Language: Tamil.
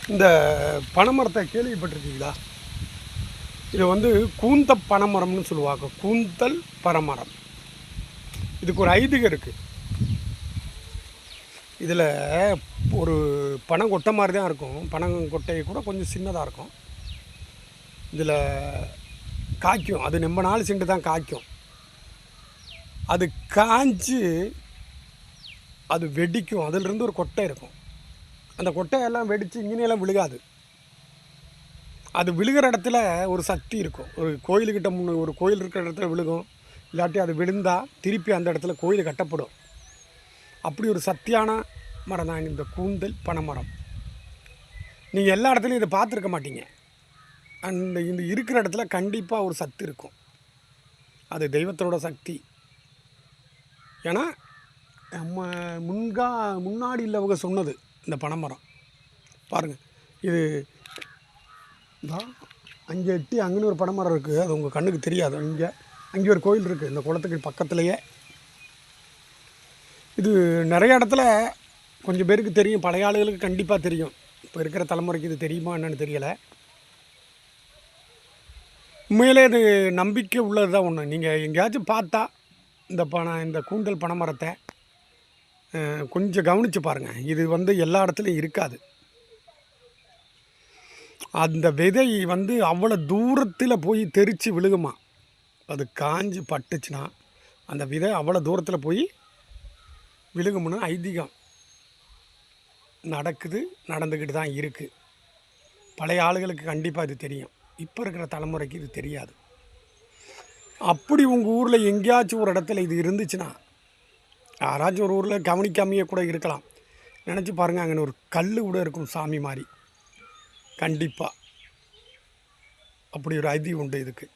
இந்த பனைமரத்தை கேள்விப்பட்டிருக்கீங்களா? இது வந்து கூந்த பனைமரம்னு சொல்லுவாங்க. கூந்தல் பனைமரம். இதுக்கு ஒரு ஐதீகம் இருக்குது. இதில் ஒரு பனங்கொட்டை மாதிரி தான் இருக்கும். பனங்கொட்டை கூட கொஞ்சம் சின்னதாக இருக்கும். இதில் காய்க்கும். அது ரொம்ப நாள் சென்று தான் காய்க்கும். அது காய்ச்சி அது வெடிக்கும். அதிலிருந்து ஒரு கொட்டை இருக்கும். அந்த கொட்டையெல்லாம் வெடித்து இங்கேயெல்லாம் விழுகாது. அது விழுகிற இடத்துல ஒரு சக்தி இருக்கும். ஒரு கோயிலுக்கிட்ட ஒரு கோயில் இருக்கிற இடத்துல விழுகும். இல்லாட்டி அது விழுந்தால் திருப்பி அந்த இடத்துல கோயில் கட்டப்படும். அப்படி ஒரு சக்தியான மரம் தான் இந்த கூந்தல் பனைமரம். நீங்கள் எல்லா இடத்துலையும் இதை பார்த்துருக்க மாட்டீங்க. இந்த இருக்கிற இடத்துல கண்டிப்பாக ஒரு சக்தி இருக்கும். அது தெய்வத்தோட சக்தி. ஏன்னா நம்ம முன்னாடி இல்லவங்க சொன்னது இந்த பனைமரம். பாருங்கள், இது தான் அங்கே எட்டி அங்கேன்னு ஒரு பனைமரம் இருக்குது. அது உங்கள் கண்ணுக்கு தெரியாது. அங்கே ஒரு கோயில் இருக்குது இந்த குளத்துக்கு பக்கத்துலேயே. இது நிறைய இடத்துல கொஞ்சம் பேருக்கு தெரியும். பழைய ஆளுகளுக்கு கண்டிப்பாக தெரியும். இப்போ இருக்கிற தலைமுறைக்கு இது தெரியுமா என்னென்னு தெரியலை. உண்மையிலே இது நம்பிக்கை உள்ளது தான் ஒன்று. நீங்கள் எங்கேயாச்சும் பார்த்தா இந்த கூந்தல் பனைமரத்தை கொஞ்சம் கவனித்து பாருங்கள். இது வந்து எல்லா இடத்துலையும் இருக்காது. அந்த விதை வந்து அவ்வளோ தூரத்தில் போய் தெரித்து விழுகுமா. அது காஞ்சி பட்டுச்சுன்னா அந்த விதை அவ்வளோ தூரத்தில் போய் விழுகும்னு ஐதீகம் நடந்துக்கிட்டு தான் இருக்குது. பழைய ஆளுகளுக்கு கண்டிப்பாக இது தெரியும். இப்போ இருக்கிற தலைமுறைக்கு இது தெரியாது. அப்படி உங்கள் ஊரில் எங்கேயாச்சும் ஒரு இடத்துல இது இருந்துச்சுன்னா, யாராச்சும் ஒரு ஊரில் கவனிக்காமையே கூட இருக்கலாம். நினச்சி பாருங்கள், அங்கே ஒரு கல் கூட இருக்கும் சாமி மாதிரி. கண்டிப்பாக அப்படி ஒரு ஐதீகம் உண்டு இதுக்கு.